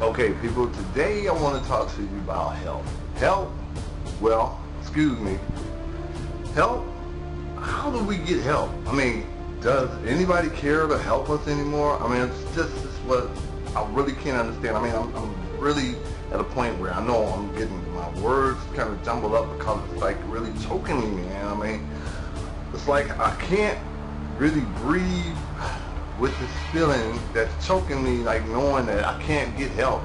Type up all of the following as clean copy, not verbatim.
Okay, people, today I want to talk to you about help. Help? Well, excuse me. Help? How do we get help? I mean, does anybody care to help us anymore? I mean, it's what I really can't understand. I mean, I'm really at a point where I know I'm getting my words kind of jumbled up because it's like really choking me, man. I mean, it's like I can't really breathe with this feeling that's choking me, like knowing that I can't get help.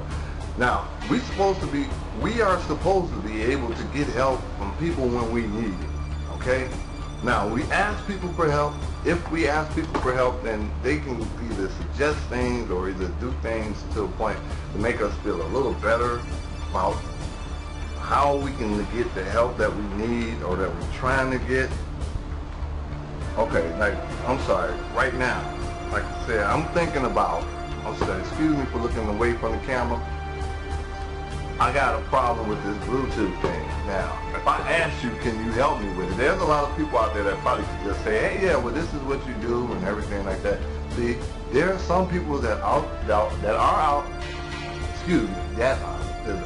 Now, we are supposed to be able to get help from people when we need it, okay? Now, we ask people for help. If we ask people for help, then they can either suggest things or either do things to a point to make us feel a little better about how we can get the help that we need or that we're trying to get. Okay, like, I'm sorry, right now, like I said, I'm sorry, excuse me for looking away from the camera. I got a problem with this Bluetooth thing. Now, if I ask you, can you help me with it? There's a lot of people out there that probably could just say, hey, yeah, well, this is what you do and everything like that. See, there are some people that are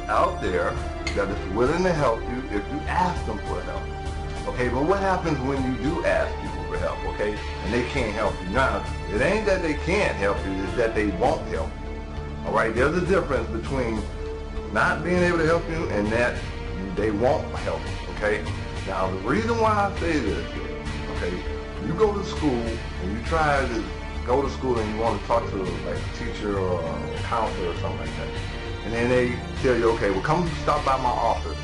out there that is willing to help you if you ask them for help. Okay, but what happens when you do ask people for help, okay, and they can't help you? Now, it ain't that they can't help you, it's that they won't help you. All right, there's a difference between not being able to help you and that they won't help you, okay? Now, the reason why I say this is, okay, you go to school and you try to go to school and you want to talk to like a teacher or a counselor or something like that, and then they tell you, okay, well, come stop by my office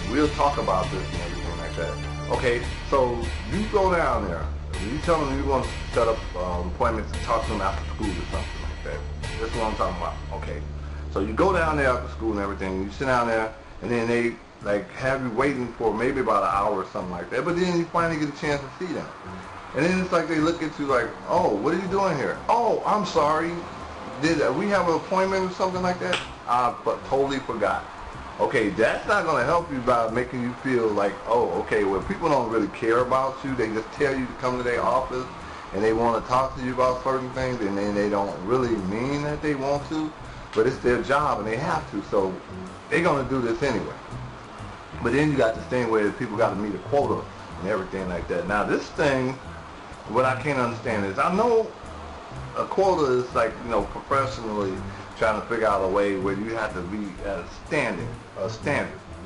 and we'll talk about this and everything like that. Okay, so you go down there, you tell them you want to set up appointments to talk to them after school or something like that. That's what I'm talking about, okay? So you go down there after school and everything, you sit down there, and then they like have you waiting for maybe about an hour or something like that, but then you finally get a chance to see them. And then it's like they look at you like, oh, what are you doing here? Oh, I'm sorry, did we have an appointment or something like that? I totally forgot. Okay, that's not going to help you by making you feel like, oh, okay, well, people don't really care about you. They just tell you to come to their office and they want to talk to you about certain things, and then they don't really mean that they want to, but it's their job and they have to, so they're going to do this anyway. But then you got this thing where people got to meet a quota and everything like that. Now, this thing, what I can't understand is, I know a quota is like, you know, professionally trying to figure out a way where you have to be at a standard,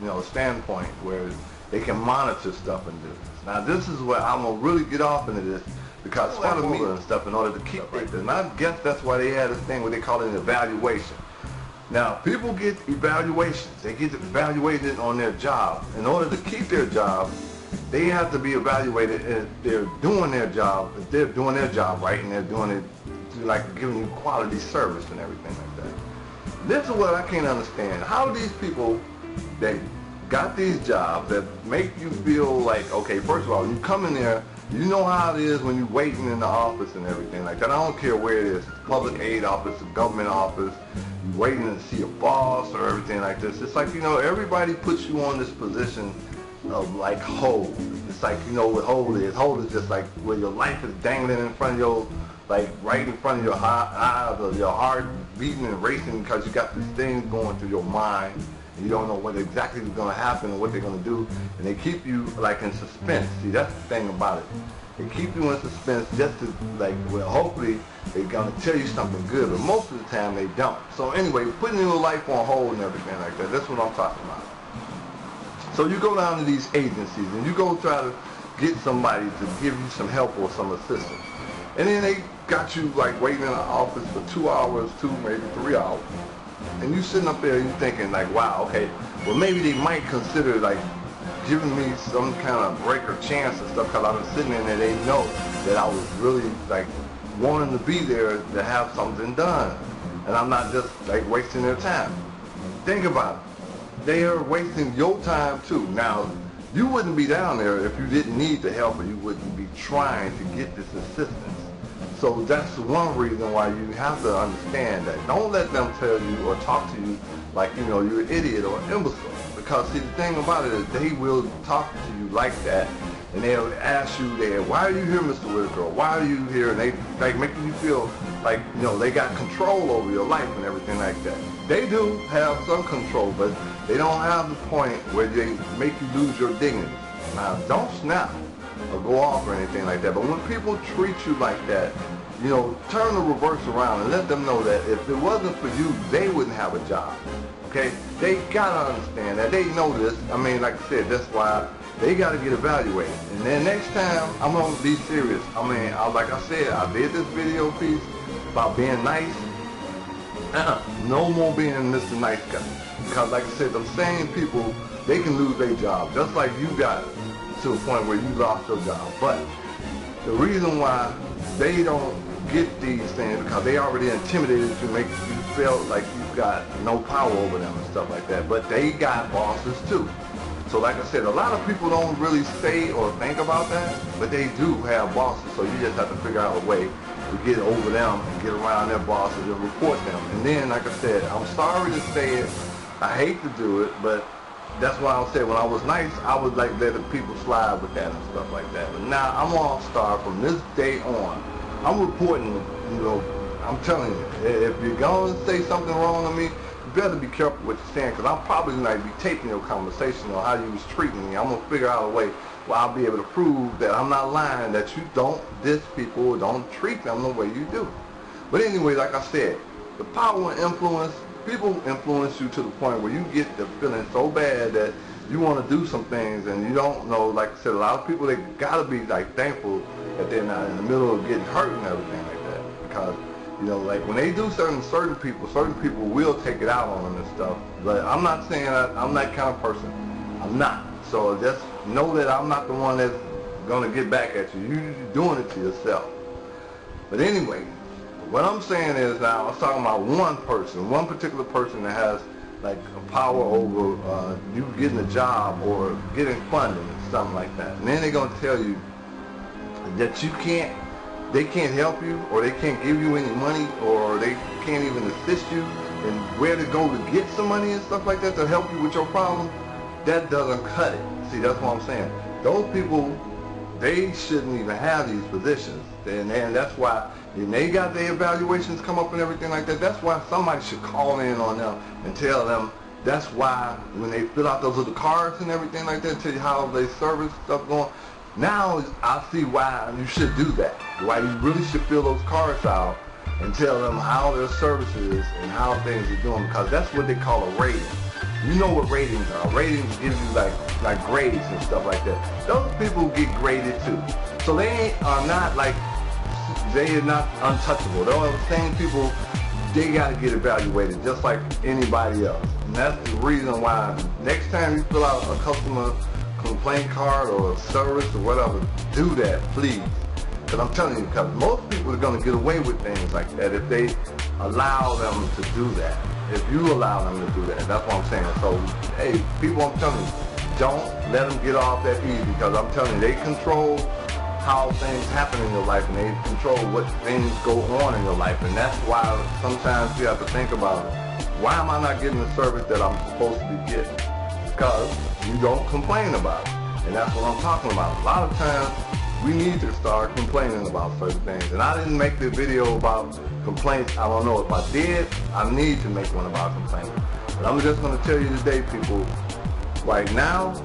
you know, a standpoint where they can monitor stuff and do this. Now, this is where I'm going to really get off into this, because for the meter and stuff, in order to keep it, and I guess that's why they had this thing where they call it an evaluation. Now, people get evaluations. They get evaluated on their job. In order to keep their job, they have to be evaluated if they're doing their job, right, and they're doing it like giving you quality service and everything like that. This is what I can't understand. How do these people that got these jobs that make you feel like, okay, first of all, you come in there, you know how it is when you're waiting in the office and everything like that. I don't care where it is, public aid office, a government office, you're waiting to see a boss or everything like this. It's like, you know, everybody puts you on this position of like hold. It's like, you know what hold is. Hold is just like where your life is dangling in front of your, like right in front of your eyes, or your heart beating and racing because you got these things going through your mind. You don't know what exactly is going to happen and what they're going to do, and they keep you like in suspense. See, that's the thing about it. They keep you in suspense just to like, well, hopefully they're going to tell you something good, but most of the time they don't. So anyway, putting your life on hold and everything like that, that's what I'm talking about. So you go down to these agencies and you go try to get somebody to give you some help or some assistance. And then they got you like waiting in the office for 2 hours, maybe 3 hours. And you sitting up there and you thinking like, wow, okay, well maybe they might consider like giving me some kind of break or chance and stuff, because I was sitting in there, they know that I was really like wanting to be there to have something done. And I'm not just like wasting their time. Think about it. They are wasting your time too. Now, you wouldn't be down there if you didn't need the help, or you wouldn't be trying to get this assistance. So that's one reason why you have to understand that. Don't let them tell you or talk to you like, you know, you're an idiot or an imbecile. Because see, the thing about it is they will talk to you like that and they'll ask you there, why are you here, Mr. Whitaker? Why are you here? And they like making you feel like, you know, they got control over your life and everything like that. They do have some control, but they don't have the point where they make you lose your dignity. Now, don't snap or go off or anything like that, but when people treat you like that, you know, turn the reverse around and let them know that if it wasn't for you, they wouldn't have a job. Okay? They gotta understand that. They know this. I mean, like I said, that's why they gotta get evaluated. And then next time, I'm gonna be serious. I mean, like I said, I did this video piece about being nice. No more being Mr. Nice Guy. Because like I said, them same people, they can lose their job. Just like you got to a point where you lost your job. But the reason why they don't get these things because they already intimidated you, make you feel like you've got no power over them and stuff like that. But they got bosses too. So like I said, a lot of people don't really say or think about that, but they do have bosses. So you just have to figure out a way to get over them and get around their bosses and report them. And then, like I said, I'm sorry to say it, I hate to do it, but that's why I said when I was nice, I would like let the people slide with that and stuff like that. But now I'm all star from this day on. I'm reporting, you know, I'm telling you, if you're going to say something wrong to me, you better be careful what you're saying, because I'm probably going to be taping your conversation on how you was treating me. I'm going to figure out a way where I'll be able to prove that I'm not lying, that you don't diss people, don't treat them the way you do. But anyway, like I said, the power and influence, people influence you to the point where you get the feeling so bad that you want to do some things and you don't know. Like I said, a lot of people, they gotta be like thankful that they're not in the middle of getting hurt and everything like that, because you know, like when they do certain people will take it out on them and stuff. But I'm not saying I'm that kind of person. I'm not. So just know that I'm not the one that's gonna get back at you. You're doing it to yourself. But anyway, what I'm saying is now I'm talking about one person, one particular person that has like a power over you getting a job or getting funding and something like that. And then they're gonna tell you that they can't help you, or they can't give you any money, or they can't even assist you in where to go to get some money and stuff like that to help you with your problem. That doesn't cut it. See, that's what I'm saying. Those people, they shouldn't even have these positions. And that's why, and they got their evaluations come up and everything like that. That's why somebody should call in on them and tell them. That's why when they fill out those little cards and everything like that, tell you how their service stuff going. Now I see why you should do that. Why you really should fill those cards out and tell them how their service is and how things are doing, because that's what they call a rating. You know what ratings are. Ratings give you like grades and stuff like that. Those people get graded too. So they are not like, they are not untouchable. Those same people, they got to get evaluated just like anybody else. And that's the reason why next time you fill out a customer complaint card or a service or whatever, do that, please. Because I'm telling you, because most people are going to get away with things like that if they allow them to do that. If you allow them to do that, that's what I'm saying. So, hey, people, I'm telling you, don't let them get off that easy, because I'm telling you, they control how things happen in your life, and they control what things go on in your life. And that's why sometimes you have to think about it. Why am I not getting the service that I'm supposed to be getting? Because you don't complain about it. And that's what I'm talking about. A lot of times we need to start complaining about certain things. And I didn't make the video about complaints. I don't know if I did. I need to make one about complaining. But I'm just going to tell you today, people, right now,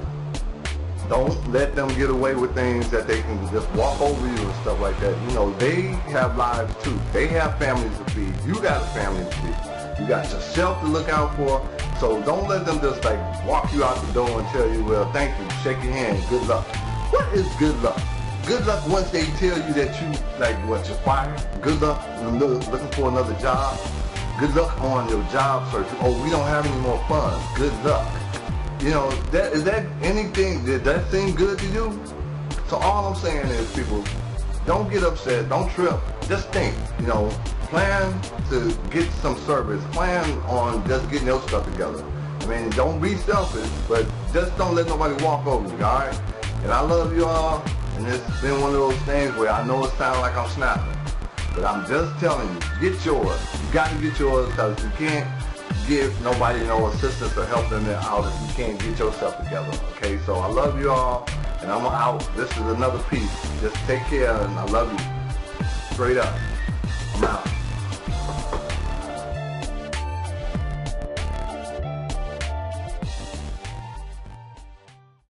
don't let them get away with things that they can just walk over you and stuff like that. You know, they have lives too. They have families to feed. You got a family to feed. You got yourself to look out for. So don't let them just like walk you out the door and tell you, well, thank you, shake your hand, good luck. What is good luck? Good luck once they tell you that you, like, what, you're fired? Good luck looking for another job? Good luck on your job search. Oh, we don't have any more funds. Good luck. You know, is that anything, did that seem good to you? So all I'm saying is, people, don't get upset, don't trip, just think, you know, plan to get some service, plan on just getting your stuff together. I mean, don't be selfish, but just don't let nobody walk over you, alright? And I love you all, and it's been one of those things where I know it sounds like I'm snapping, but I'm just telling you, get yours. You got to get yours, because you can't give nobody no assistance or help them out if you can't get yourself together. Okay, so I love you all. And I'm out. This is another piece. Just take care and I love you. Straight up. I'm out.